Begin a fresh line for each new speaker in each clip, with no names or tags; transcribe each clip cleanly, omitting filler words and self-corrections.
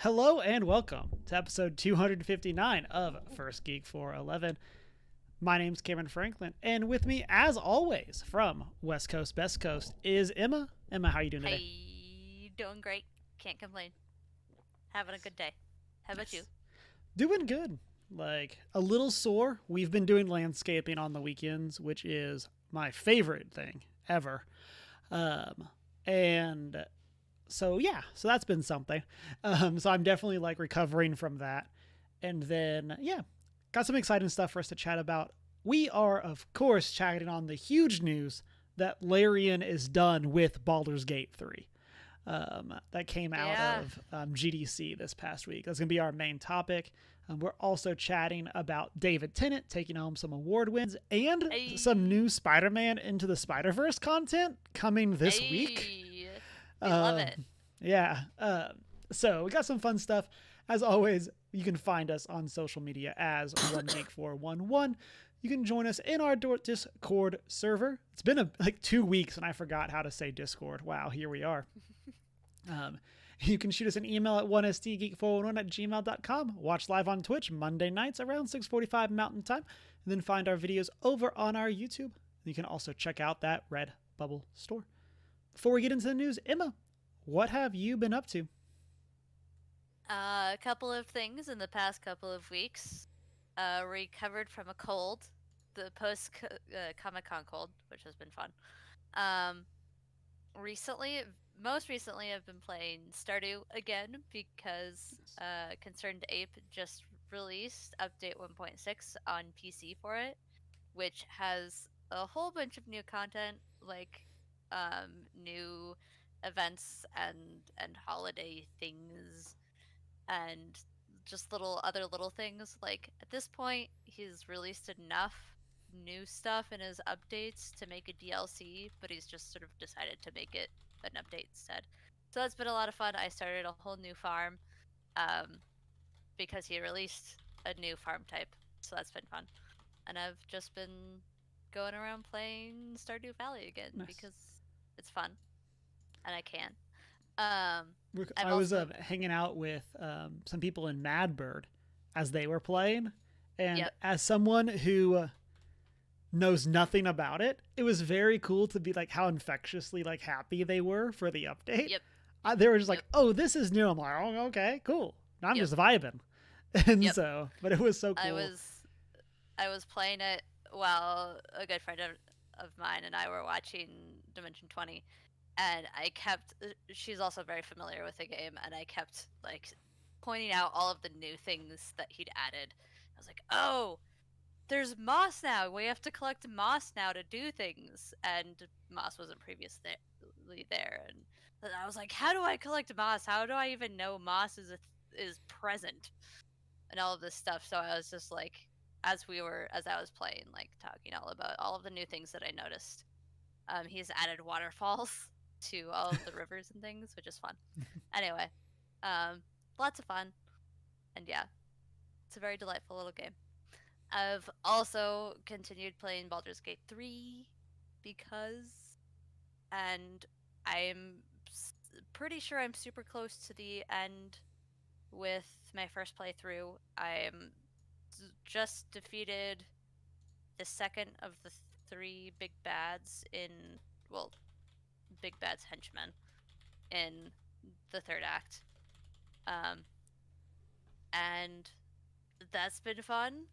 Hello and welcome to episode 259 of First Geek 411. My name's Cameron Franklin, and with me, as always, from West Coast, Best Coast, is Emma. Emma, how you doing today?
Hi, doing great. Can't complain. Having a good day. How about you?
Nice. Doing good. Like, a little sore. We've been doing landscaping on the weekends, which is my favorite thing ever. Um, and so that's been something. So I'm definitely like recovering from that. And then, yeah, got some exciting stuff for us to chat about. We are, of course, chatting on the huge news that Larian is done with Baldur's Gate 3. That came out
Yeah.
of GDC this past week. That's going to be our main topic. We're also chatting about David Tennant taking home some award wins and some
Hey.
new Spider Man Into the Spider Verse content coming this week.
Hey. We love
Um,
it.
yeah. So we got some fun stuff. As always, you can find us on social media as OneGeek411. You can join us in our Discord server. It's been like 2 weeks and I forgot how to say Discord. Wow, here we are. Um, you can shoot us an email at 1stgeek411 at gmail.com. Watch live on Twitch Monday nights around 6:45 Mountain Time. And then find our videos over on our YouTube. You can also check out that Red Bubble store. Before we get into the news, Emma, what have you been up to?
A couple of things in the past couple of weeks. Recovered from a cold, the post Comic Con cold, which has been fun. Um, recently, most recently, I've been playing Stardew again because Concerned Ape just released update 1.6 on PC for it, which has a whole bunch of new content, like new events and holiday things and just little things. Like at this point, he's released enough new stuff in his updates to make a DLC, but he's just sort of decided to make it an update instead. So that's been a lot of fun. I started a whole new farm um, because he released a new farm type, so that's been fun. And I've just been going around playing Stardew Valley again
Nice.
because it's fun and I can. Um, I've
I was
also
hanging out with some people in Madbird as they were playing, and
yep
as someone who knows nothing about it, it was very cool to be like how infectiously like happy they were for the update.
yep
They were just like,
yep
"Oh, this is new." I'm like, "Oh, okay, cool." And I'm
yep
just vibing, and
yep.
so, but it was so
I
cool.
was I was playing it while a good friend of mine and I were watching Dimension 20, and I kept. She's also very familiar with the game, and I kept like pointing out all of the new things that he'd added. I was like, "Oh, there's moss now. We have to collect moss now to do things," and moss wasn't previously there. And I was like, "How do I collect moss? How do I even know moss is present?" And all of this stuff. So I was just like, as I was playing, like talking all about all of the new things that I noticed. He's added waterfalls to all of the rivers and things, which is fun. Anyway, um, lots of fun, and yeah, it's a very delightful little game. I've also continued playing Baldur's Gate 3 because, and I'm pretty sure I'm super close to the end with my first playthrough. I'm just defeated the second of the three big bads in, well, big bad's henchmen in the third act. Um, and that's been fun.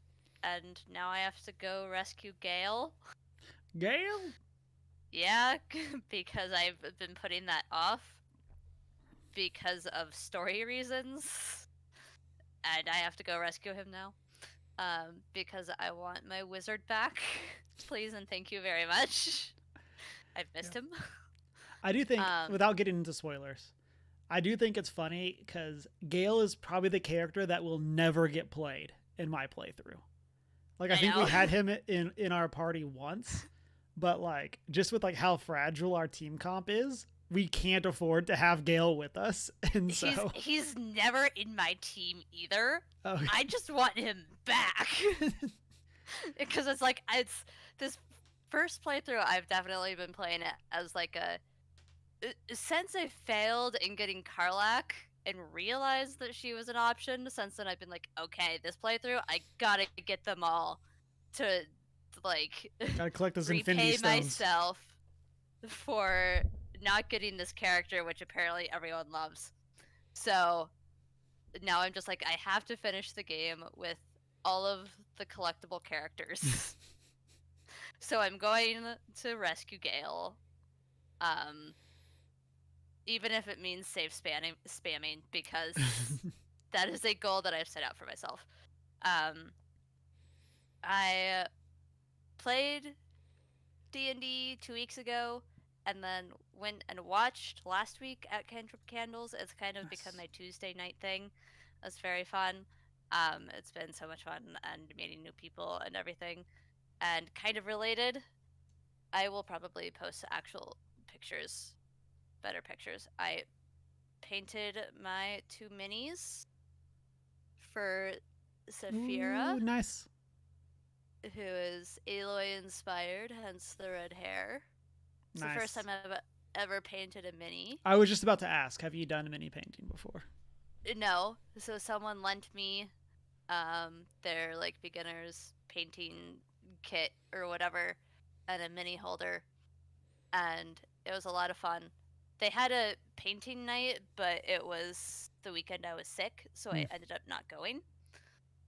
And now I have to go rescue Gale.
Gail,
Yeah, because I've been putting that off because of story reasons. And I have to go rescue him now. Because I want my wizard back. Please and thank you very much. I've
yeah.
missed him.
I do think,
Um,
without getting into spoilers, I do think it's funny because Gale is probably the character that will never get played in my playthrough. Like I
I
think we
know.
had him in our party once, but like just with like how fragile our team comp is, we can't afford to have Gale with us, and so
He's never in my team either.
oh,
I just want him back because it's this first playthrough. I've definitely been playing it as like a since I failed in getting Karlach. and realized that she was an option. Since then, I've been like, okay, this playthrough, I gotta get them all to like
Gotta collect those Infinity
repay
Stones.
myself for not getting this character, which apparently everyone loves. So now I'm just like, I have to finish the game with all of the collectible characters. So I'm going to rescue Gale. Even if it means save spamming, because that is a goal that I've set out for myself. I played D&D 2 weeks ago, and then went and watched last week at Cantrip Candles. It's kind of become my Tuesday night thing. It's very fun. It's been so much fun and meeting new people and everything. And kind of related, I will probably post actual pictures, better pictures. I painted my 2 minis for Saphira.
Ooh, nice.
Who is Aloy inspired, hence the red hair. It's the first time I've ever painted a mini.
I was just about to ask, have you done a mini painting before?
No. So someone lent me their like beginner's painting kit or whatever, and a mini holder, and it was a lot of fun. They had a painting night, but it was the weekend I was sick, so I ended up not going.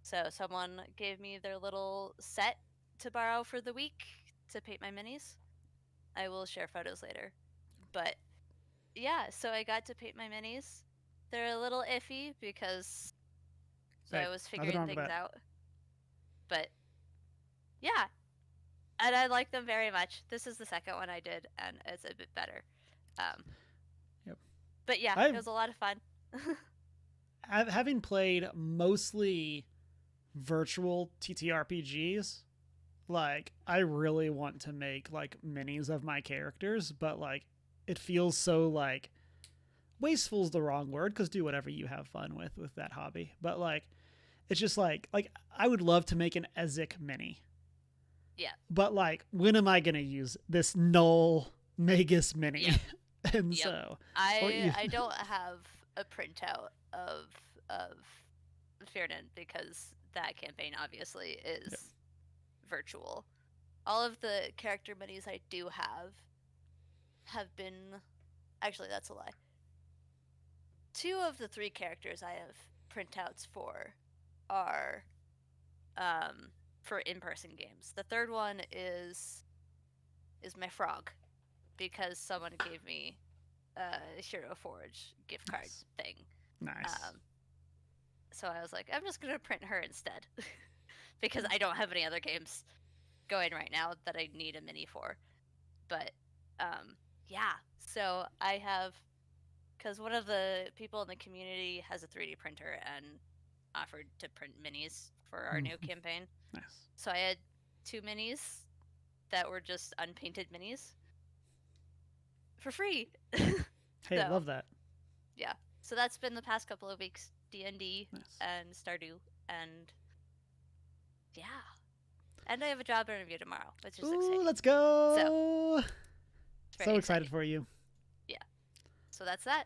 So someone gave me their little set to borrow for the week to paint my minis. I will share photos later. But yeah, so I got to paint my minis. They're a little iffy because I was figuring things out. But yeah, and I like them very much. This is the second one I did, and it's a bit better.
Yep.
But yeah, it was a lot of fun.
Having played mostly virtual TTRPGs, like I really want to make like minis of my characters, but like it feels so like wasteful is the wrong word, because do whatever you have fun with that hobby, but like it's just like I would love to make an Ezek mini.
Yeah.
But like, when am I gonna use this null Magus mini?
Yep.
And
yep.
so
I don't have a printout of Ferdinand because that campaign obviously is virtual. All of the character minis I do have been, actually that's a lie. 2 of the 3 characters I have printouts for are for in-person games. The third one is my frog, because someone gave me a Hero Forge gift card thing.
Nice.
So I was like, I'm just gonna print her instead, because I don't have any other games going right now that I need a mini for. But yeah, so I have, because one of the people in the community has a 3D printer and offered to print minis for our new campaign.
Nice.
So I had 2 minis that were just unpainted minis for free.
Hey, I love that.
Yeah. So that's been the past couple of weeks. D&D and Stardew, and yeah. And I have a job interview tomorrow, which is exciting.
Let's go! So excited for you.
Yeah. So that's that.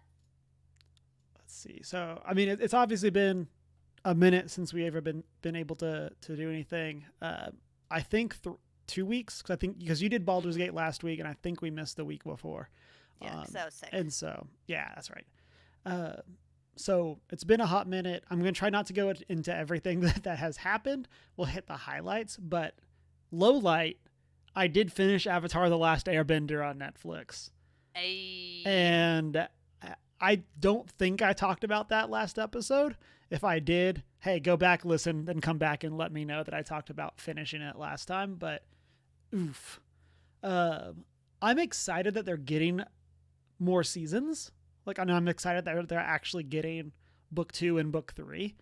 Let's see. So, I mean, it's obviously been a minute since we ever been able to do anything. I think 2 weeks, because you did Baldur's Gate last week, and I think we missed the week before.
Yeah, because I was sick.
And so, yeah, that's right. So it's been a hot minute. I'm going to try not to go into everything that has happened. We'll hit the highlights, but low light, I did finish Avatar: The Last Airbender on Netflix. And I don't think I talked about that last episode. If I did, hey, go back, listen, then come back and let me know that I talked about finishing it last time. But oof. I'm excited that they're getting more seasons. Like, I know I'm excited that they're actually getting book 2 and book 3.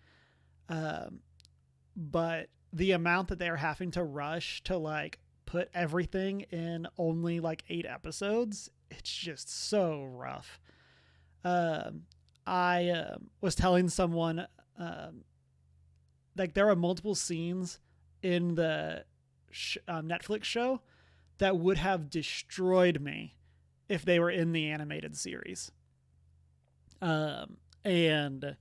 But the amount that they're having to rush to like put everything in only like 8 episodes, it's just so rough. I was telling someone, like there are multiple scenes in the Netflix show that would have destroyed me if they were in the animated series. And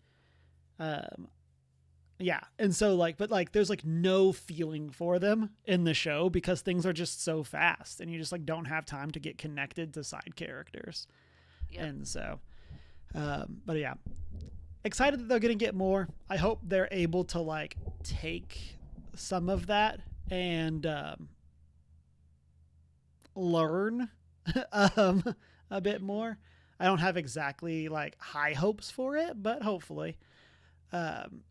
yeah, and so like, but like there's like no feeling for them in the show because things are just so fast and you just like don't have time to get connected to side characters.
Yep.
And so but yeah, excited that they're gonna get more. I hope they're able to like take some of that and learn a bit more. I don't have exactly like high hopes for it, but hopefully. And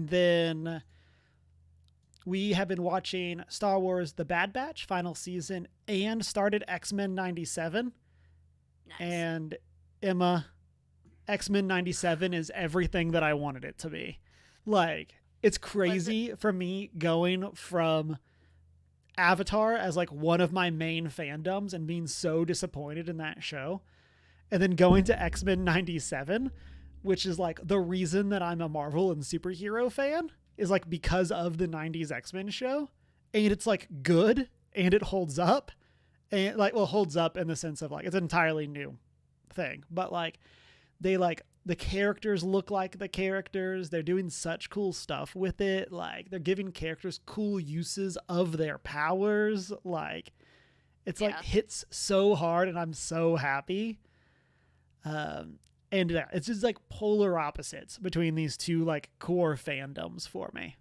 then we have been watching Star Wars The Bad Batch final season and started X-Men 97.
Nice.
And Emma, X-Men 97 is everything that I wanted it to be. Like, it's crazy for me going from Avatar as like one of my main fandoms and being so disappointed in that show, and then going to X-Men 97, which is like the reason that I'm a Marvel and superhero fan, is like because of the 90s X-Men show. And it's like good and it holds up, and like, well, holds up in the sense of like it's an entirely new thing, but like they like the characters look like the characters. They're doing such cool stuff with it. Like they're giving characters cool uses of their powers. Like it's like hits so hard and I'm so happy. And yeah, it's just like polar opposites between these two like core fandoms for me.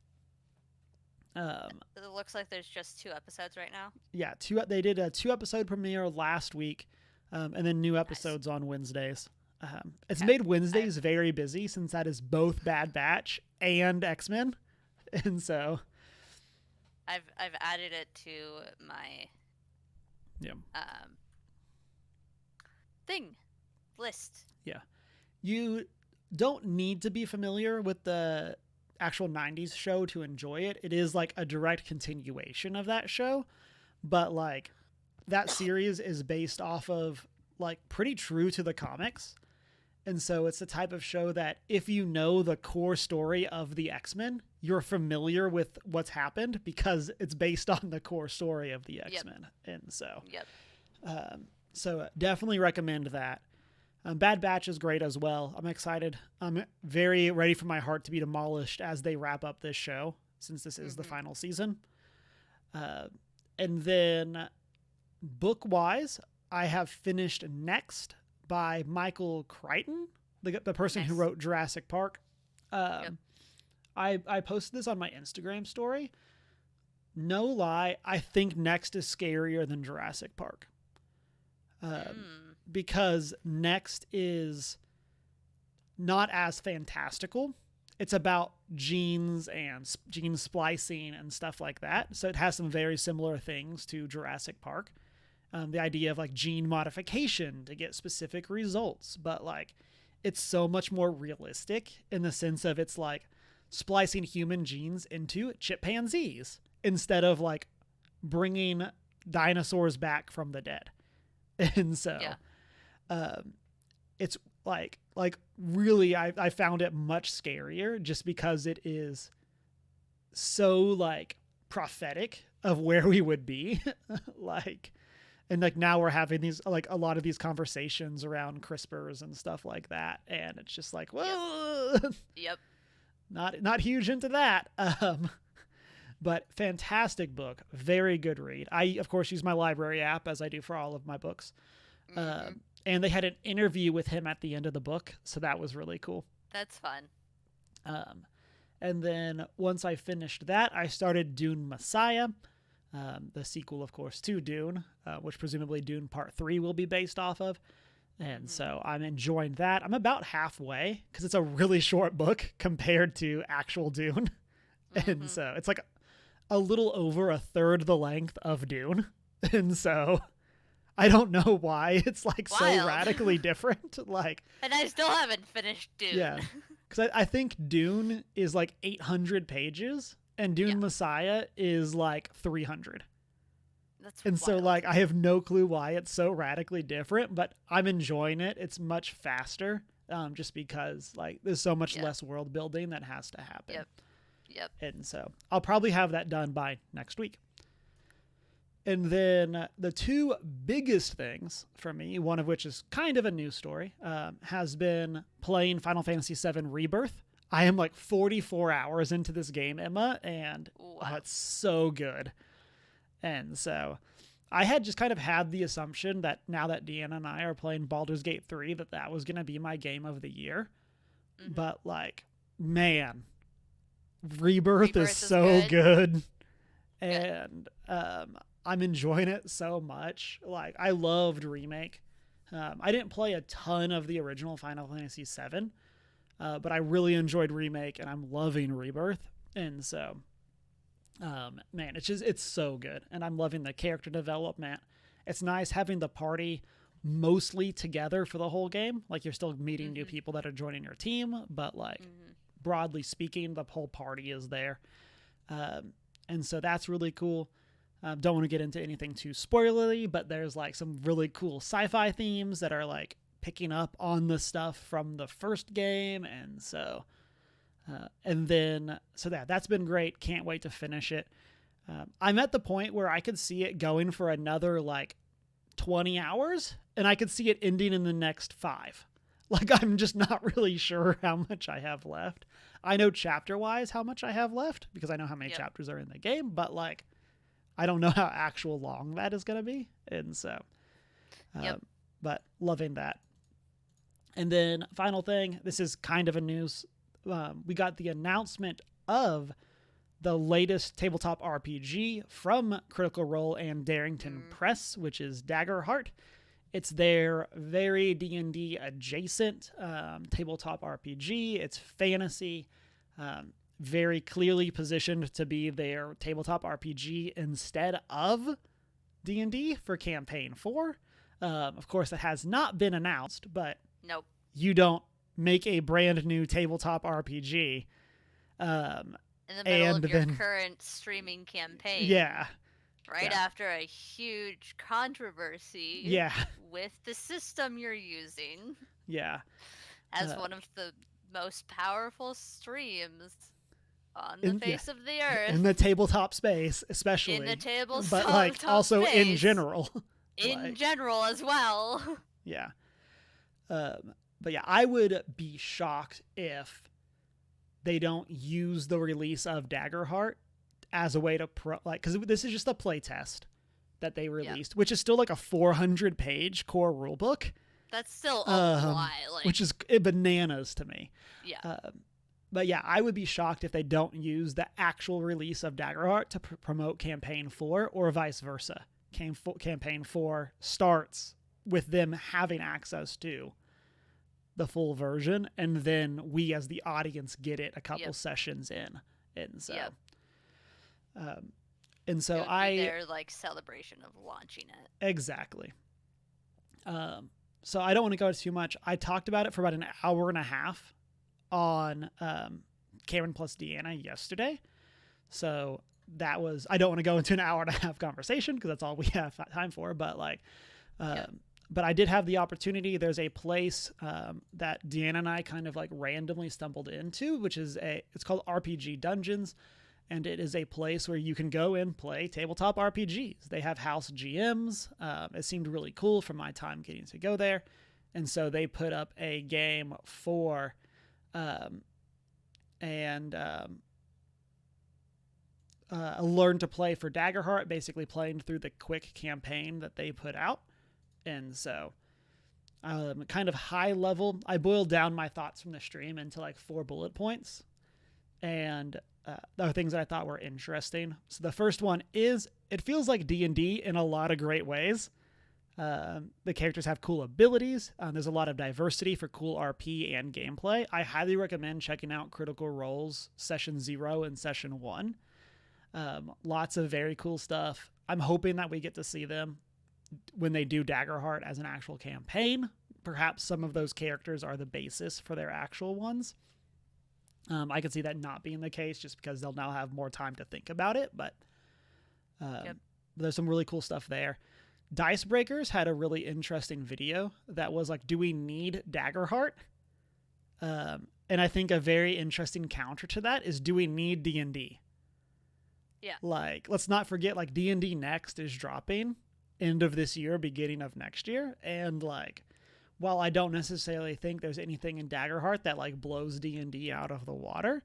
It looks like there's just 2 episodes right now.
Yeah, they did a 2-episode premiere last week, and then new episodes on Wednesdays. It's made Wednesdays very busy since that is both Bad Batch and X-Men, and so
I've added it to my list.
Yeah, you don't need to be familiar with the actual 90s show to enjoy it. It is like a direct continuation of that show, but like that series is based off of like pretty true to the comics. And so it's the type of show that if you know the core story of the X-Men, you're familiar with what's happened because it's based on the core story of the X-Men. And so, so definitely recommend that. Bad Batch is great as well. I'm excited. I'm very ready for my heart to be demolished as they wrap up this show, since this is the final season. And then book-wise, I have finished Next by Michael Crichton, the person who wrote Jurassic Park. I posted this on my Instagram story. No lie, I think Next is scarier than Jurassic Park. Because Next is not as fantastical. It's about genes and gene splicing and stuff like that. So it has some very similar things to Jurassic Park. The idea of like gene modification to get specific results, but like it's so much more realistic in the sense of it's like splicing human genes into chimpanzees instead of like bringing dinosaurs back from the dead. And so it's like really I found it much scarier just because it is so like prophetic of where we would be. Like, and like now we're having these like a lot of these conversations around CRISPRs and stuff like that, and it's just like, whoa. Not huge into that. But fantastic book, very good read. I of course use my library app as I do for all of my books. And they had an interview with him at the end of the book, so that was really cool.
That's fun.
And then once I finished that, I started Dune Messiah, the sequel, of course, to Dune, which presumably Dune Part 3 will be based off of. And so I'm enjoying that. I'm about halfway because it's a really short book compared to actual Dune. And so it's like a little over a third the length of Dune. And so I don't know why it's like so radically different. Like,
and I still haven't finished Dune.
Yeah. Because I think Dune is like 800 pages and Dune Messiah is like 300.
That's
and
wild.
So like I have no clue why it's so radically different, but I'm enjoying it. It's much faster just because like there's so much less world building that has to happen.
Yep.
And so I'll probably have that done by next week. And then the two biggest things for me, one of which is kind of a news story, has been playing Final Fantasy VII Rebirth. I am like 44 hours into this game, Emma, and it's so good. And so I had just kind of had the assumption that now that Deanna and I are playing Baldur's Gate 3, that was going to be my game of the year. Mm-hmm. But like, man, Rebirth is so good. And I'm enjoying it so much. Like, I loved Remake. I didn't play a ton of the original Final Fantasy VII, but I really enjoyed Remake, and I'm loving Rebirth. And so, man, it's so good. And I'm loving the character development. It's nice having the party mostly together for the whole game. Like, you're still meeting new people that are joining your team, but like, broadly speaking, the whole party is there. And so that's really cool. Don't want to get into anything too spoilery, but there's like some really cool sci-fi themes that are like picking up on the stuff from the first game. And so, that's been great. Can't wait to finish it. I'm at the point where I could see it going for another like 20 hours, and I could see it ending in the next 5. Like, I'm just not really sure how much I have left. I know chapter-wise how much I have left because I know how many chapters are in the game, but like, I don't know how actual long that is going to be. And so, but loving that. And then final thing, this is kind of a news. We got the announcement of the latest tabletop RPG from Critical Role and Darrington Press, which is Daggerheart. It's their very D&D adjacent tabletop RPG. It's fantasy, very clearly positioned to be their tabletop RPG instead of D&D for Campaign 4. Of course, it has not been announced, but
nope.
You don't make a brand new tabletop RPG
in the middle of your current streaming campaign.
Yeah.
Right after a huge controversy with the system you're using.
Yeah.
As one of the most powerful streams on the face of the earth.
In the tabletop space, especially.
In the tabletop
but like also
space.
In general.
In general as well.
Yeah. But yeah, I would be shocked if they don't use the release of Daggerheart as a way to because this is just a play test that they released, which is still like a 400-page core rulebook.
That's still a lot,
which is bananas to me.
Yeah.
But yeah, I would be shocked if they don't use the actual release of Daggerheart to promote Campaign 4 or vice versa. Campaign 4 starts with them having access to the full version, and then we as the audience get it a couple sessions in. And so... and so
their like celebration of launching it.
Exactly. So I don't want to go too much. I talked about it for about an hour and a half on Cameron plus Deanna yesterday. So that was, I don't want to go into an hour and a half conversation because that's all we have time for, but like, but I did have the opportunity. There's a place that Deanna and I kind of like randomly stumbled into, which is it's called RPG Dungeons. And it is a place where you can go and play tabletop RPGs. They have house GMs. It seemed really cool from my time getting to go there. And so they put up a game for a learn to play for Daggerheart, basically playing through the quick campaign that they put out. And so kind of high level, I boiled down my thoughts from the stream into like 4 bullet points. And there are things that I thought were interesting. So the first one is, it feels like D&D in a lot of great ways. The characters have cool abilities. There's a lot of diversity for cool RP and gameplay. I highly recommend checking out Critical Role's Session 0 and Session 1. Lots of very cool stuff. I'm hoping that we get to see them when they do Daggerheart as an actual campaign. Perhaps some of those characters are the basis for their actual ones. I could see that not being the case just because they'll now have more time to think about it, but there's some really cool stuff there. Dice Breakers had a really interesting video that was like, do we need Daggerheart? And I think a very interesting counter to that is, do we need D&D?
Yeah.
Like, let's not forget, like, D&D Next is dropping end of this year, beginning of next year. And, like, while I don't necessarily think there's anything in Daggerheart that, like, blows D&D out of the water,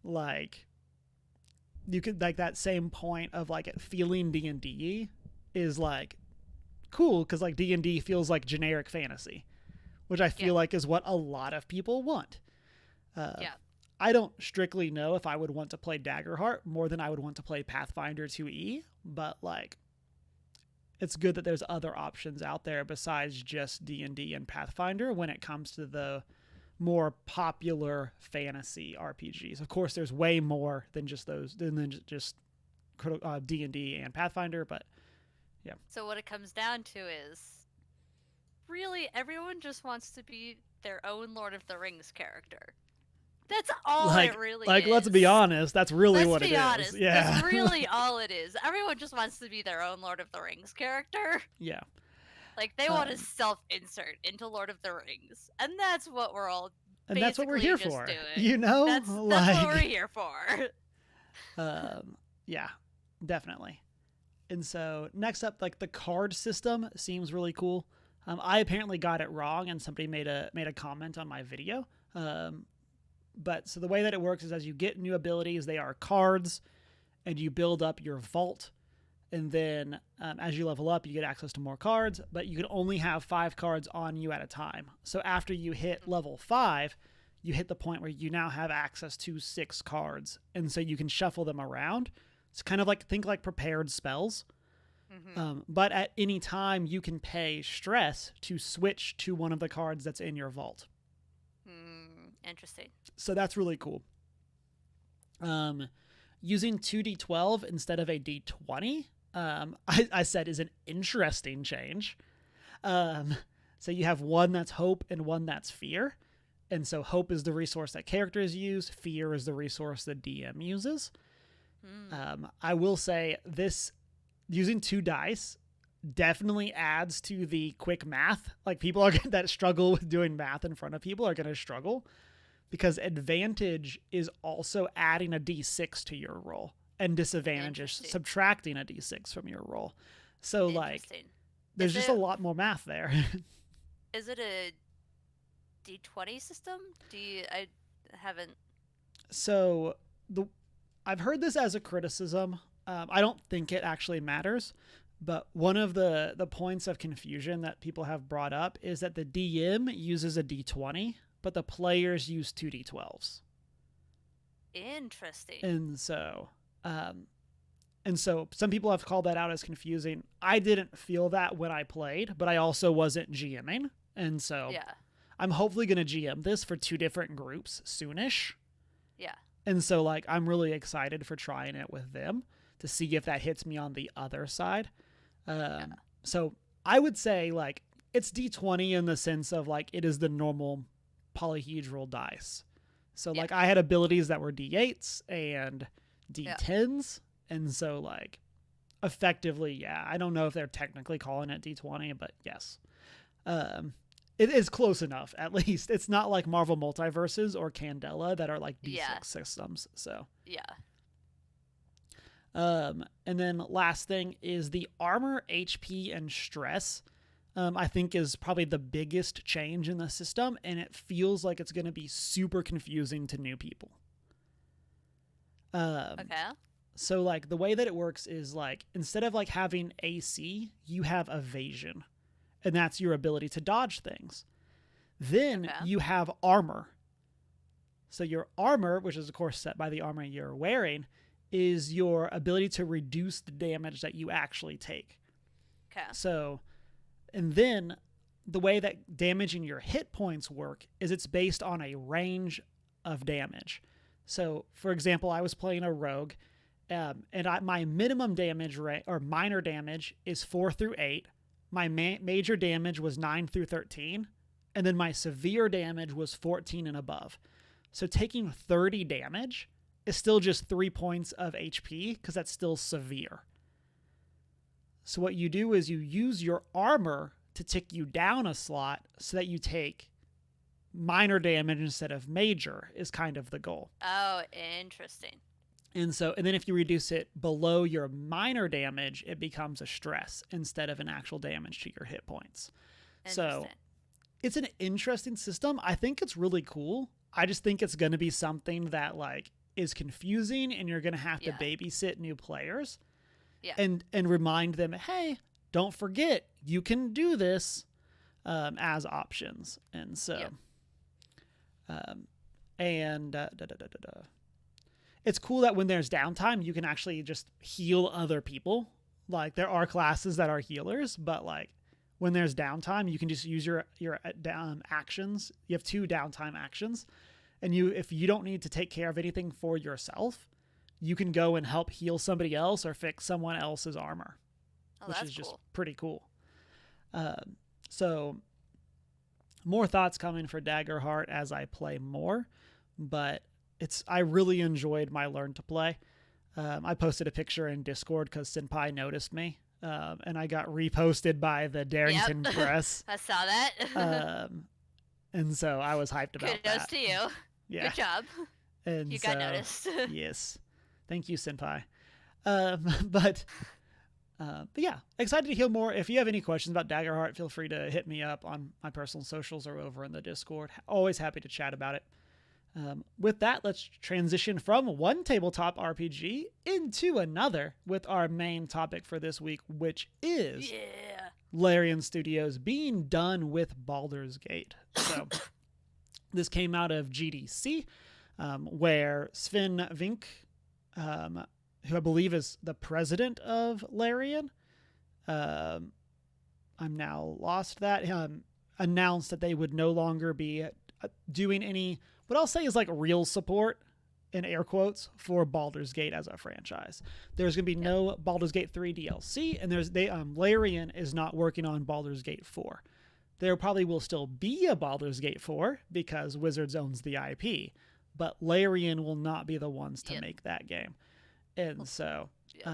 like, you could, like, that same point of, like, it feeling D&D is, like, cool, because, like, D&D feels like generic fantasy, which I feel like is what a lot of people want.
Yeah.
I don't strictly know if I would want to play Daggerheart more than I would want to play Pathfinder 2E, but, like, it's good that there's other options out there besides just D&D and Pathfinder when it comes to the more popular fantasy RPGs. Of course, there's way more than just those, than just D&D and Pathfinder, but yeah.
So what it comes down to is, really, everyone just wants to be their own Lord of the Rings character. That's all it really is.
Let's be honest, that's really what it is.
Let's be honest.
Yeah.
That's really all it is. Everyone just wants to be their own Lord of the Rings character.
Yeah.
Like, they want to self-insert into Lord of the Rings. And that's what we're all
and that's what we're here for.
doing.
You know?
That's what we're here for.
Yeah, definitely. And so next up, like, the card system seems really cool. I apparently got it wrong, and somebody made a comment on my video. But so the way that it works is as you get new abilities, they are cards, and you build up your vault. And then as you level up, you get access to more cards, but you can only have 5 cards on you at a time. So after you hit level 5, you hit the point where you now have access to 6 cards. And so you can shuffle them around. It's kind of like, think like prepared spells. Mm-hmm. But at any time, you can pay stress to switch to one of the cards that's in your vault.
Interesting.
So that's really cool. Using 2d12 instead of a d20, I said is an interesting change. So you have one that's hope and one that's fear. And so hope is the resource that characters use. Fear is the resource that DM uses. I will say this, using 2 dice definitely adds to the quick math. Like, people are that struggle with doing math in front of people are going to struggle, because advantage is also adding a d6 to your roll, and disadvantage is subtracting a d6 from your roll. So, like, there's just a lot more math there.
Is it a d20 system? I haven't.
So I've heard this as a criticism. I don't think it actually matters, but one of the points of confusion that people have brought up is that the DM uses a d20, but the players use 2d12s.
Interesting.
And so some people have called that out as confusing. I didn't feel that when I played, but I also wasn't GMing. And so I'm hopefully going to GM this for 2 different groups soonish.
Yeah.
And so, like, I'm really excited for trying it with them to see if that hits me on the other side. So I would say, like, it's d20 in the sense of, like, it is the normal polyhedral dice. So, like, I had abilities that were d8s and d10s. And so, like, effectively, I don't know if they're technically calling it d20, but yes. It is close enough, at least. It's not like Marvel Multiverses or Candela that are like D6 systems. So and then last thing is the armor, HP, and stress. I think is probably the biggest change in the system, and it feels like it's going to be super confusing to new people. So, like, the way that it works is, like, instead of, like, having AC, you have evasion. And that's your ability to dodge things. Then you have armor. So your armor, which is of course set by the armor you're wearing, is your ability to reduce the damage that you actually take.
Okay.
So, and then the way that damaging your hit points work is it's based on a range of damage. So, for example, I was playing a rogue, and my minimum damage or minor damage is 4 through 8. My major damage was 9 through 13, and then my severe damage was 14 and above. So taking 30 damage is still just 3 points of HP, because that's still severe. So what you do is you use your armor to tick you down a slot so that you take minor damage instead of major, is kind of the goal.
Oh, interesting.
And then if you reduce it below your minor damage, it becomes a stress instead of an actual damage to your hit points. So
Interesting.
it's an interesting system. I think it's really cool. I just think it's going to be something that like is confusing, and you're going to have to
Yeah.
babysit new players
Yeah.
and remind them, hey, don't forget you can do this as options. And so,
Yep.
and it's cool that when there's downtime, you can actually just heal other people. Like there are classes that are healers, but like when there's downtime, you can just use your down actions. You have 2 downtime actions, and if you don't need to take care of anything for yourself, you can go and help heal somebody else or fix someone else's armor,
Oh,
which
that's
is just
cool.
pretty cool. So more thoughts coming for Daggerheart as I play more, but I really enjoyed my learn to play. I posted a picture in Discord because Senpai noticed me, and I got reposted by the Darrington
Yep.
Press.
I saw that.
And so I was hyped about
Kudos
that.
to you.
Yeah.
Good job.
And
You got noticed.
Yes. Thank you, Senpai. But yeah, excited to hear more. If you have any questions about Daggerheart, feel free to hit me up on my personal socials or over in the Discord. Always happy to chat about it. With that, let's transition from one tabletop RPG into another with our main topic for this week, which is Larian Studios being done with Baldur's Gate. So this came out of GDC, where Sven Vink, who I believe is the president of Larian, I'm now lost that, announced that they would no longer be doing any, what I'll say is like real support in air quotes for Baldur's Gate as a franchise. There's going to be no Baldur's Gate 3 DLC, and Larian is not working on Baldur's Gate 4. There probably will still be a Baldur's Gate 4 because Wizards owns the IP, but Larian will not be the ones to make that game. And so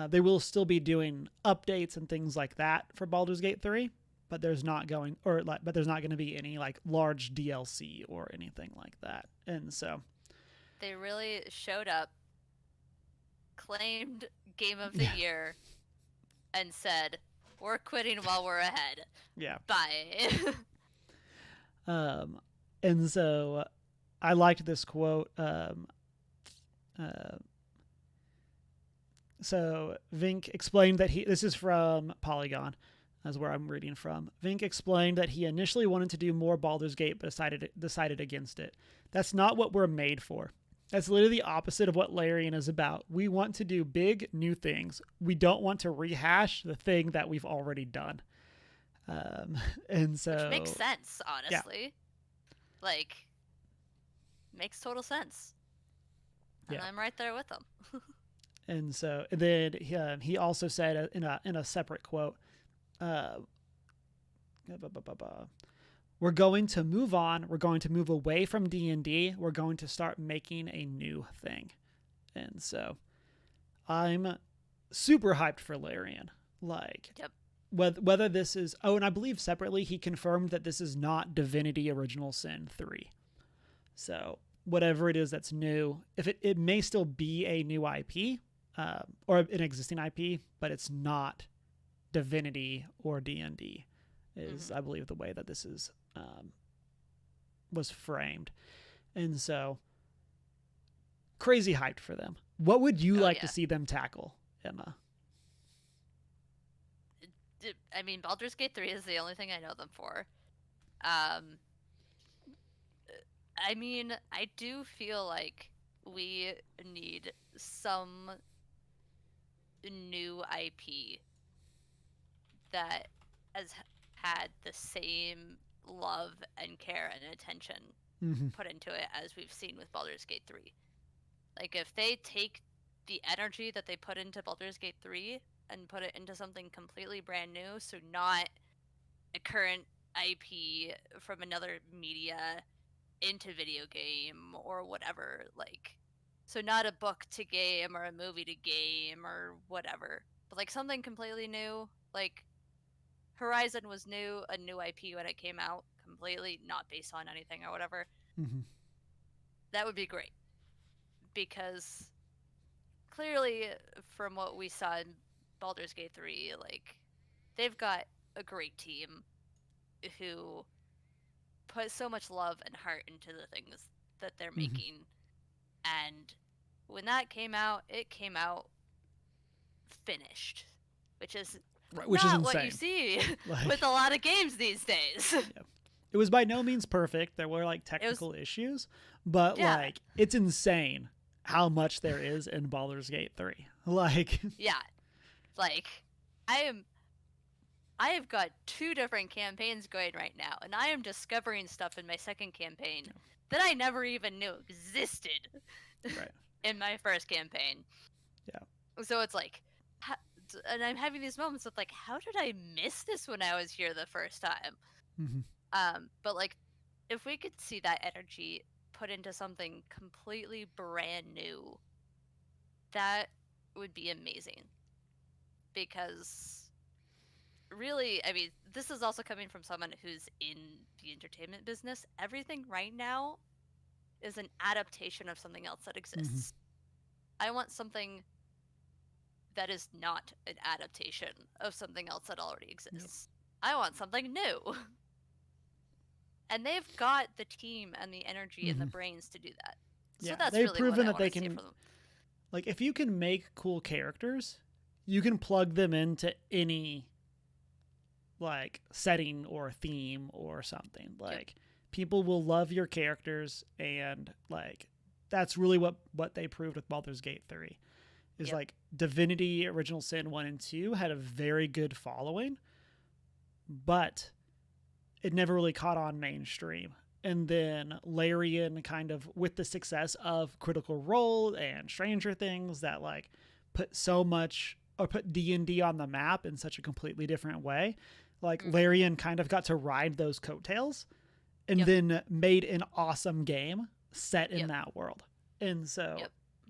they will still be doing updates and things like that for Baldur's Gate 3, but there's not going to be any like large DLC or anything like that. And so
they really showed up, claimed Game of the Year, and said, "We're quitting while we're ahead."
Yeah.
Bye.
And so I liked this quote. So Vink explained that this is from Polygon, that's where I'm reading from. Vink explained that he initially wanted to do more Baldur's Gate, but decided against it. That's not what we're made for. That's literally the opposite of what Larian is about. We want to do big, new things. We don't want to rehash the thing that we've already done. And so,
which makes sense, honestly. Like, makes total sense. And I'm right there with them.
And so then he also said in a separate quote, we're going to move on. We're going to move away from D&D. We're going to start making a new thing. And so I'm super hyped for Larian. Like, whether this is... Oh, and I believe separately he confirmed that this is not Divinity Original Sin 3. So whatever it is that's new, if it may still be a new IP or an existing IP, but it's not Divinity or D&D is, I believe, the way that this is was framed. And so crazy hyped for them. What would you like to see them tackle, Emma?
I mean, Baldur's Gate 3 is the only thing I know them for. I mean, I do feel like we need some new IP that has had the same love and care and attention put into it as we've seen with Baldur's Gate 3. Like, if they take the energy that they put into Baldur's Gate 3 and put it into something completely brand new, so not a current IP from another media into video game or whatever, like, so not a book to game or a movie to game or whatever, but like something completely new. Like, Horizon was new, a new IP when it came out, completely not based on anything or whatever. That would be great, because clearly, from what we saw in Baldur's Gate 3, like, they've got a great team who put so much love and heart into the things that they're making. And when that came out, it came out finished, which is
Which is
not
insane.
what you see
Like,
with a lot of games these days.
yeah. It was by no means perfect. There were like technical issues, but like it's insane how much there is in Baldur's Gate 3. Like,
yeah, like I have got 2 different campaigns going right now, and I am discovering stuff in my second campaign that I never even knew existed
right.
in my first campaign.
Yeah.
So it's like, and I'm having these moments of like, how did I miss this when I was here the first time? But like, if we could see that energy put into something completely brand new, that would be amazing. Because really, I mean, this is also coming from someone who's in the entertainment business. Everything right now is an adaptation of something else that exists. I want something that is not an adaptation of something else that already exists. I want something new. And they've got the team and the energy and the brains to do that. So that's
they've
really
proven
what
that they can. Like, if you can make cool characters, you can plug them into any like setting or theme or something. Like, people will love your characters, and like that's really what they proved with Baldur's Gate 3. Is like Divinity Original Sin 1 and 2 had a very good following, but it never really caught on mainstream. And then Larian, kind of with the success of Critical Role and Stranger Things, that like put so much, or put D&D on the map in such a completely different way. Like Larian kind of got to ride those coattails and then made an awesome game set in that world. And so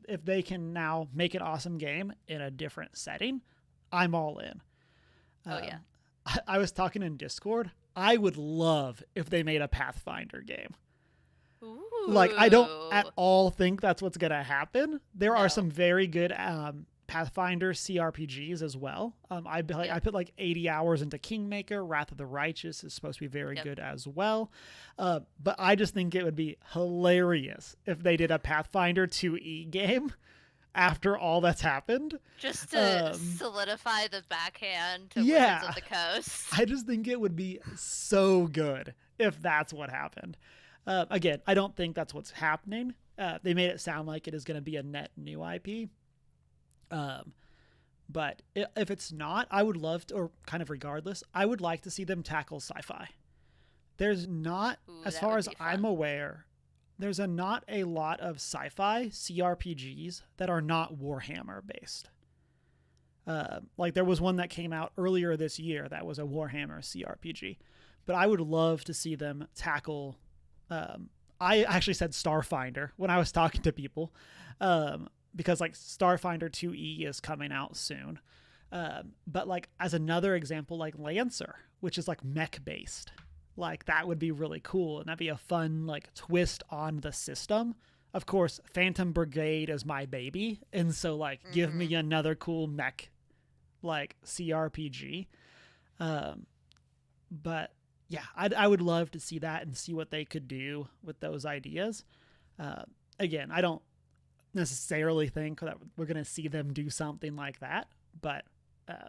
if they can now make an awesome game in a different setting, I'm all in. I was talking in Discord. I would love if they made a Pathfinder game.
Ooh.
Like, I don't at all think that's what's going to happen. There are some very good Pathfinder CRPGs as well. I put like 80 hours into Kingmaker. Wrath of the Righteous is supposed to be very good as well. But I just think it would be hilarious if they did a Pathfinder 2E game after all that's happened.
Just to solidify the backhand to Wizards of the Coast.
I just think it would be so good if that's what happened. Again, I don't think that's what's happening. They made it sound like it is going to be a net new IP. But if it's not, I would love to, or kind of regardless, I would like to see them tackle sci-fi. There's not, as far as I'm aware, there's not a lot of sci-fi CRPGs that are not Warhammer based. Like there was one that came out earlier this year that was a Warhammer CRPG, but I would love to see them tackle. I actually said Starfinder when I was talking to people, because like Starfinder 2E is coming out soon. But like as another example, like Lancer, which is like mech based. Like that would be really cool, and that'd be a fun like twist on the system. Of course, Phantom Brigade is my baby, and so like give me another cool mech like CRPG. But yeah, I would love to see that and see what they could do with those ideas. Again, I don't necessarily think that we're going to see them do something like that, but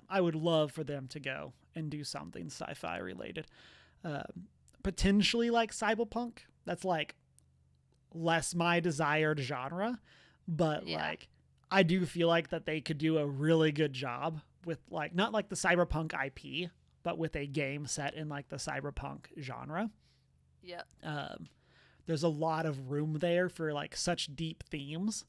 I would love for them to go and do something sci-fi related. Potentially like cyberpunk. That's like less my desired genre, but like I do feel like that they could do a really good job with like, not like the cyberpunk IP, but with a game set in like the cyberpunk genre. There's a lot of room there for like such deep themes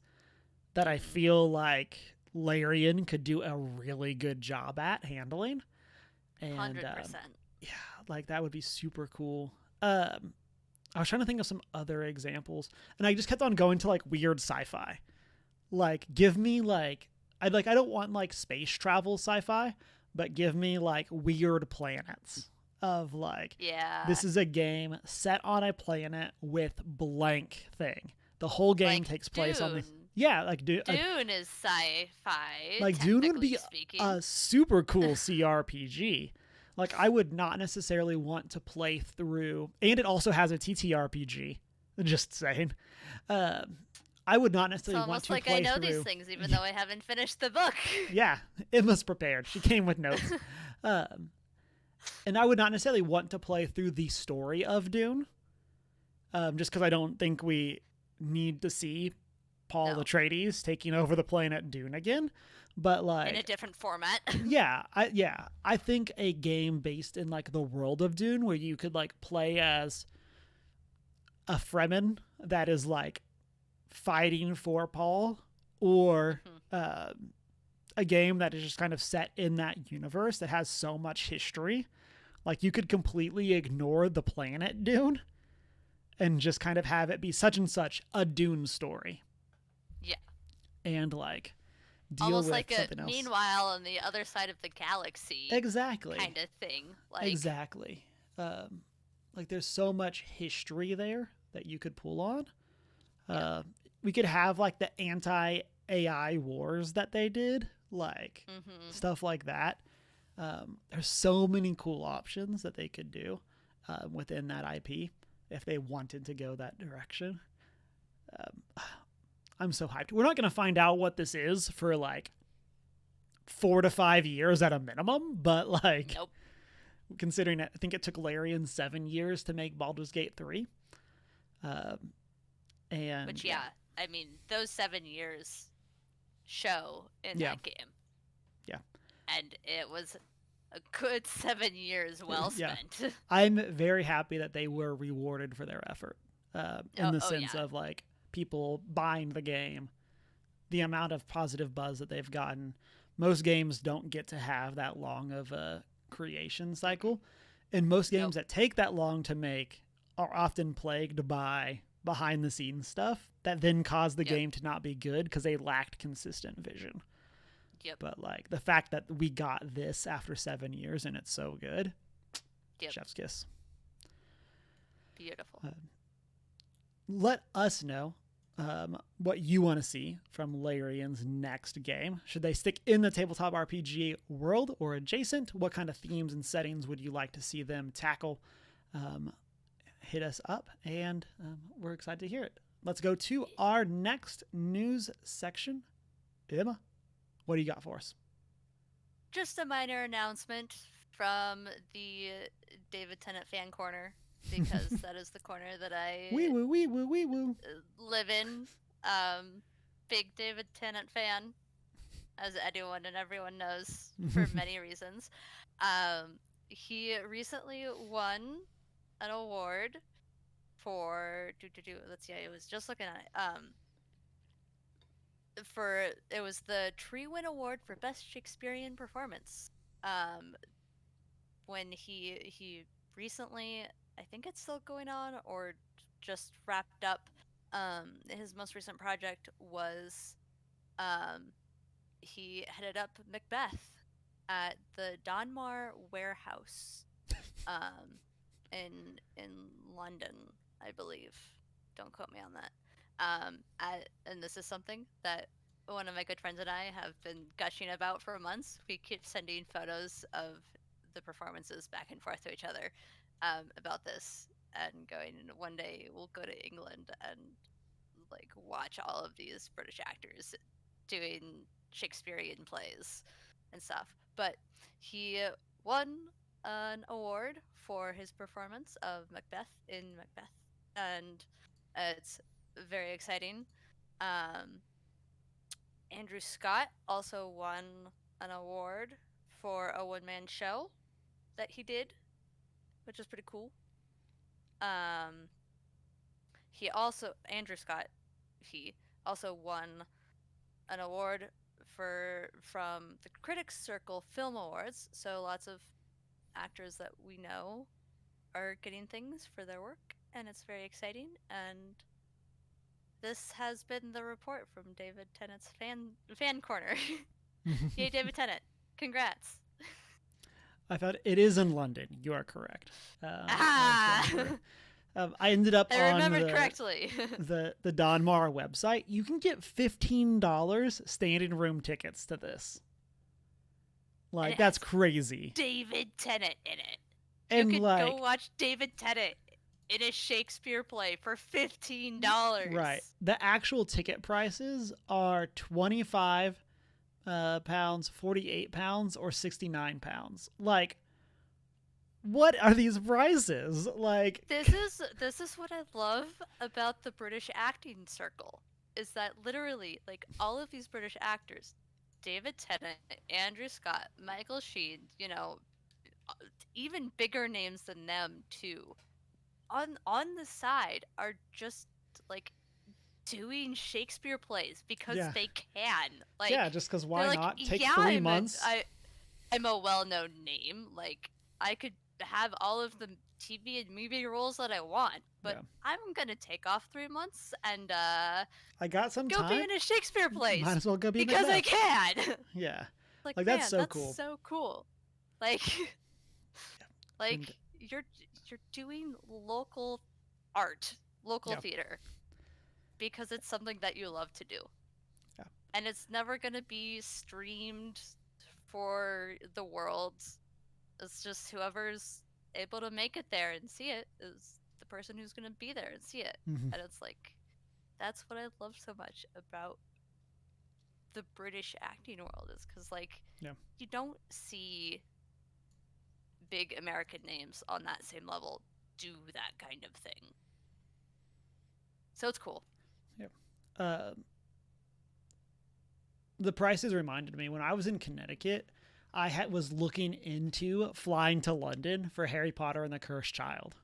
that I feel like Larian could do a really good job at handling. And
100%.
yeah, like that would be super cool. I was trying to think of some other examples, and I just kept on going to like weird sci-fi. Like give me like I don't want like space travel sci-fi, but give me like weird planets of like this is a game set on a planet with blank thing. The whole game
like
takes place on the Yeah, like
Dune is sci-fi,
like Dune would
technically
be
speaking.
a super cool CRPG. Like I would not necessarily want to play through, and it also has a TTRPG. Just saying, uh, I would not
It's
necessarily want
almost
to
like I
play
know these
through.
things, even though I haven't finished the book.
Yeah, Emma's prepared. She came with notes. Um, and I would not necessarily want to play through the story of Dune, just because I don't think we need to see Paul
No,
Atreides taking over the planet Dune again. But
in a
like,
different format.
I think a game based in like the world of Dune, where you could like play as a Fremen that is like fighting for Paul, or
Mhm.
uh, a game that is just kind of set in that universe that has so much history. Like you could completely ignore the planet Dune and just kind of have it be such and such a Dune story,
Yeah.
and like deal
Almost
with
like a
something else.
meanwhile on the other side of the galaxy
Exactly.
kind of thing. Like,
Exactly. Um, like there's so much history there that you could pull on.
yeah.
Uh, we could have like the anti AI wars that they did, like
Hmm.
stuff like that. There's so many cool options that they could do within that IP if they wanted to go that direction. Um, I'm so hyped. We're not going to find out what this is for like 4 to 5 years at a minimum, but like
Nope.
considering it, I think it took Larian 7 years to make Baldur's Gate 3. Um, and
Which, yeah, I mean, those 7 years show in
yeah,
that game.
yeah,
And it was a good 7 years well
yeah.
spent.
I'm very happy that they were rewarded for their effort in
Oh,
the
oh,
sense
yeah.
of like people buying the game, the amount of positive buzz that they've gotten. Most games don't get to have that long of a creation cycle, and most games
Nope.
that take that long to make are often plagued by behind the scenes stuff that then cause the
Yep.
game to not be good because they lacked consistent vision.
Yep.
But like the fact that we got this after 7 years and it's so good,
Yep.
chef's kiss.
Beautiful.
Let us know what you want to see from Larian's next game. Should they stick in the tabletop RPG world or adjacent? What kind of themes and settings would you like to see them tackle? Hit us up, and we're excited to hear it. Let's go to our next news section. Emma, what do you got for us?
Just a minor announcement from the David Tennant fan corner, because that is the corner that I
Wee woo, wee woo, wee woo.
live in. Big David Tennant fan, as anyone and everyone knows for many reasons. He recently won an award for let's see, I was just looking at it. For it was the Treewin Award for Best Shakespearean Performance. Um, when he recently, I think it's still going on or just wrapped up. His most recent project was he headed up Macbeth at the Donmar Warehouse in London, I believe. Don't quote me on that. And this is something that one of my good friends and I have been gushing about for months. We keep sending photos of the performances back and forth to each other about this, and going, one day we'll go to England and like watch all of these British actors doing Shakespearean plays and stuff. But he won an award for his performance of Macbeth in Macbeth, and it's very exciting. Um, Andrew Scott also won an award for a one-man show that he did, which is pretty cool. Um, Andrew Scott, he also won an award from the Critics Circle Film Awards. So lots of actors that we know are getting things for their work, and it's very exciting. And this has been the report from David Tennant's fan corner. Yay, David Tennant! Congrats.
I thought it is in London. You are correct.
Ah.
I ended up
I
on
remembered correctly.
the Don Mara website. You can get $15 standing room tickets to this.
And
Like,
it
that's
has
crazy.
David Tennant in it. You
And
could go
like,
watch David Tennant in a Shakespeare play for $15.
right. The actual ticket prices are 25 pounds, 48 pounds, or 69 pounds. Like, what are these prices? Like,
This is what I love about the British acting circle is that literally like all of these British actors, David Tennant, Andrew Scott, Michael Sheen, you know, uh, even bigger names than them too, on the side are just like doing Shakespeare plays because
yeah.
they can.
Yeah,
Like
just because
they're
why
like,
not? Take
yeah,
3 months.
I'm a well-known name. Like I could have all of the TV and movie roles that I want, but
Yeah.
I'm gonna take off 3 months and
I got some
go be
time.
in a Shakespeare
Might
place
as well go be
because I
Macbeth.
can.
Yeah.
Like
Like, that's
man,
so
that's
cool.
so cool. Like like
And
you're you're doing local art, local
yeah.
theater because it's something that you love to do.
Yeah.
And it's never going to be streamed for the world. It's just whoever's able to make it there and see it is the person who's going to be there and see it.
Mm-hmm.
And it's like that's what I love so much about the British acting world is cuz like
Yeah.
you don't see big American names on that same level do that kind of thing. So it's cool.
Yeah. Uh, the prices reminded me when I was in Connecticut, was looking into flying to London for Harry Potter and the Cursed Child.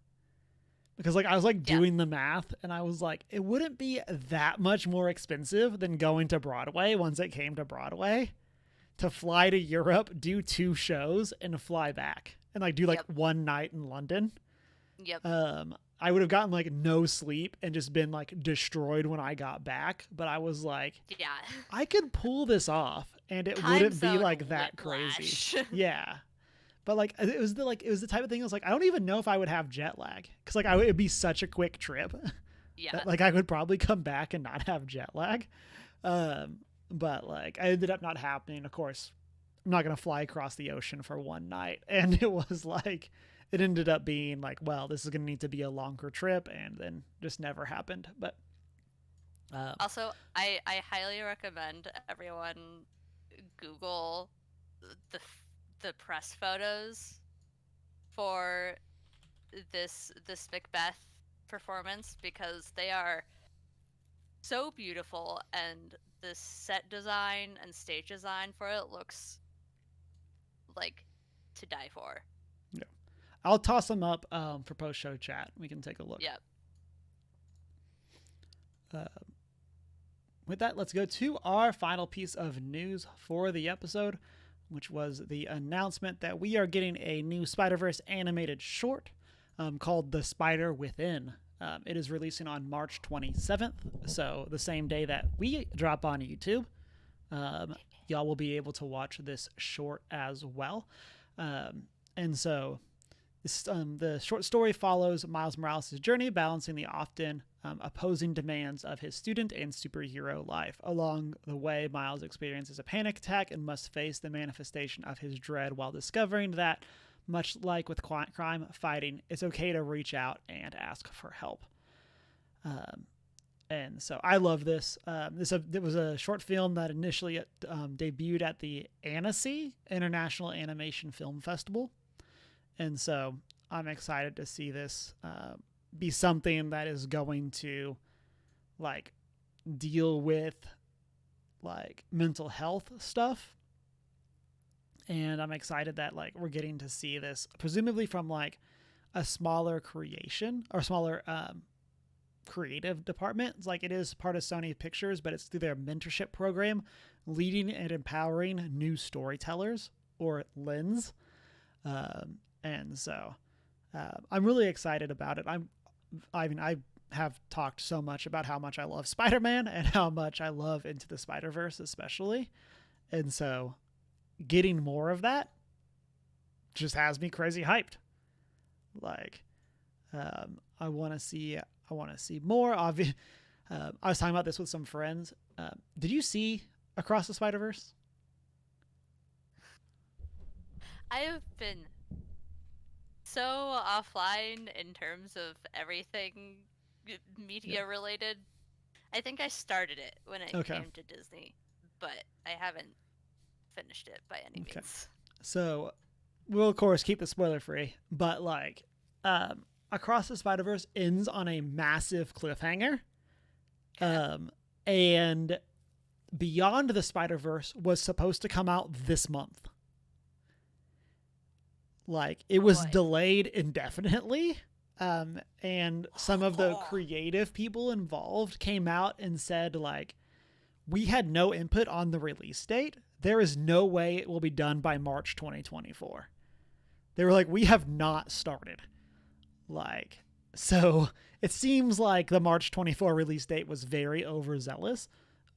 Because like I was like doing the math and I was like, it wouldn't be that much more expensive than going to Broadway once it came to Broadway to fly to Europe, do 2 shows, and fly back. And like do like one night in London.
Yep.
I would have gotten like no sleep and just been like destroyed when I got back. But I was like,
yeah,
I could pull this off and it wouldn't be like that crazy. Yeah. But like it was the type of thing I was like, I don't even know if I would have jet lag because like it'd be such a quick trip.
Yeah.
That, like I would probably come back and not have jet lag. But like I ended up not happening. Of course, I'm not gonna fly across the ocean for one night, and it was like it ended up being like, well, this is gonna need to be a longer trip, and then just never happened. But
also, I highly recommend everyone Google the the press photos for this Macbeth performance because they are so beautiful and the set design and stage design for it looks like to die for.
yeah, I'll toss them up for post show chat. We can take a look.
Yep.
With that, let's go to our final piece of news for the episode, which was the announcement that we are getting a new Spider-Verse animated short called The Spider Within. It is releasing on March 27th, so the same day that we drop on YouTube. Y'all will be able to watch this short as well. And so the short story follows Miles Morales' journey, balancing the often opposing demands of his student and superhero life. Along the way, Miles experiences a panic attack and must face the manifestation of his dread while discovering that, much like with crime fighting, it's okay to reach out and ask for help. And so I love this. It was a short film that initially debuted at the Annecy International Animation Film Festival. And so I'm excited to see this be something that is going to like deal with like mental health stuff. And I'm excited that like we're getting to see this presumably from like a smaller creation or smaller creative department. It's like it is part of Sony Pictures, but it's through their mentorship program, leading and empowering new storytellers, or Lens. And so I'm really excited about it. I have talked so much about how much I love Spider-Man and how much I love Into the Spider-Verse especially. And so getting more of that just has me crazy hyped. Like, I want to see more. I was talking about this with some friends. Did you see Across the Spider-Verse?
I have been so offline in terms of everything media related. I think I started it when it
Okay.
came to Disney, but I haven't finished it by any
Okay.
means.
So we'll of course keep it spoiler free, but like Across the Spider-Verse ends on a massive cliffhanger. And Beyond the Spider-Verse was supposed to come out this month. Like it was delayed indefinitely. And some of the creative people involved came out and said, like, we had no input on the release date. There is no way it will be done by March 2024. They were like, we have not started. Like, so it seems like the March 24 release date was very overzealous.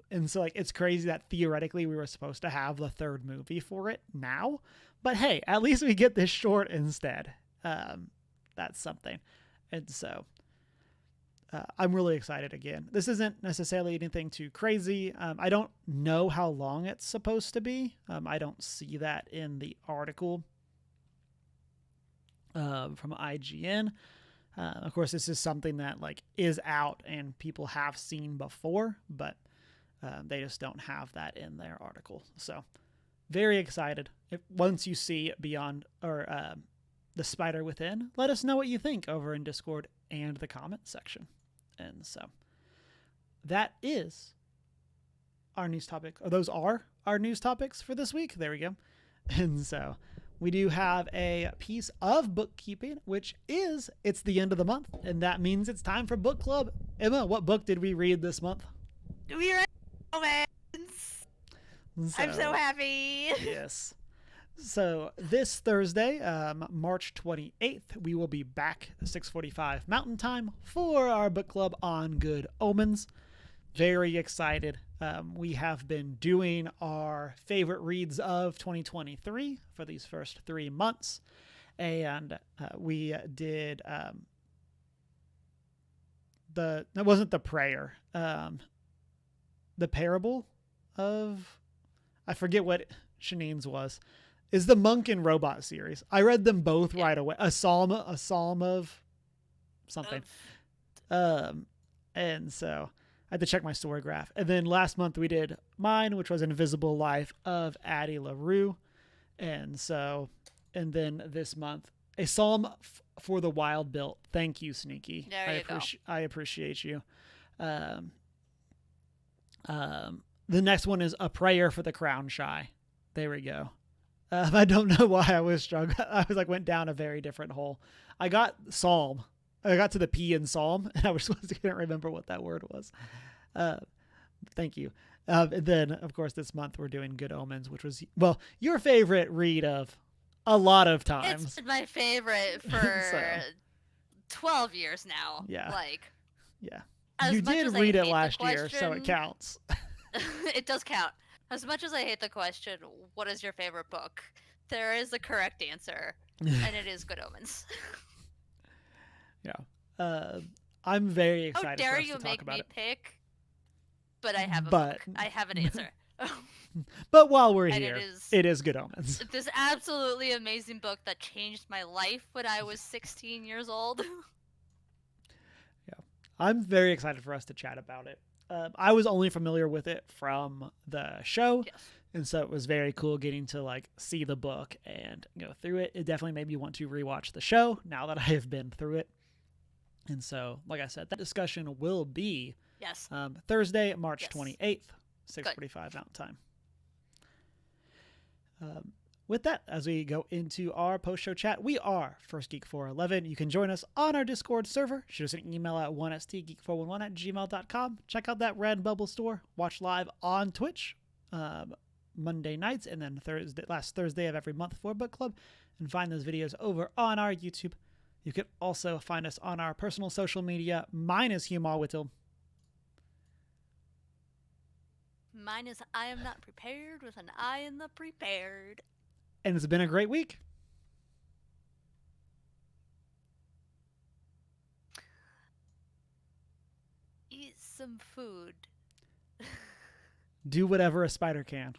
And so, like, it's crazy that theoretically we were supposed to have the third movie for it now. But hey, at least we get this short instead. That's something. And so I'm really excited again. This isn't necessarily anything too crazy. I don't know how long it's supposed to be. I don't see that in the article from IGN. Of course, this is something that like is out and people have seen before, but they just don't have that in their article. So very excited. Once you see Beyond or The Spider Within, let us know what you think over in Discord and the comment section. And so that is our news topic. Or those are our news topics for this week. There we go. And so we do have a piece of bookkeeping, which is it's the end of the month. And that means it's time for book club. Emma, what book did we read this month?
We read Romance. I'm so happy.
Yes. So this Thursday, March 28th, we will be back at 6:45 Mountain Time for our book club on Good Omens. Very excited. We have been doing our favorite reads of 2023 for these first 3 months. And we did that wasn't the prayer, the parable of, I forget what Shanine's was. Is the Monk and Robot series. I read them both right away. A psalm of something. And so I had to check my story graph. And then last month we did mine, which was Invisible Life of Addie LaRue. And then this month, a psalm for the Wild Built. Thank you, Sneaky. I appreciate you. The next one is A Prayer for the Crown Shy. There we go. I don't know why I was struggling. I was like, went down a very different hole. I got Psalm. I got to the P in Psalm, and I was supposed to couldn't remember what that word was. Thank you. And then, of course, this month we're doing Good Omens, which was, well, your favorite read of a lot of times.
It's been my favorite for 12 years now.
Yeah.
Yeah.
You did read it last year, so it counts.
It does count. As much as I hate the question, what is your favorite book? There is a correct answer, and it is Good Omens.
Yeah. I'm very excited
How dare
for us
you
to talk
make
about
me
it.
pick? But I have a book. I have an answer.
But while we're here, it is Good Omens.
This absolutely amazing book that changed my life when I was 16 years old.
Yeah. I'm very excited for us to chat about it. I was only familiar with it from the show,
yes.
And so it was very cool getting to like see the book and go through it. It definitely made me want to rewatch the show now that I have been through it. And so, like I said, that discussion will be Thursday, March 28th, 6:45 Mountain Time. With that, as we go into our post-show chat, we are First Geek 411. You can join us on our Discord server. Shoot us an email at 1stgeek411@gmail.com. Check out that Redbubble store. Watch live on Twitch Monday nights and then last Thursday of every month for Book Club. And find those videos over on our YouTube. You can also find us on our personal social media. Mine is Hugh Whittle.
Mine is I am not prepared with an I in the prepared.
And it's been a great week.
some food.
Do whatever a spider can.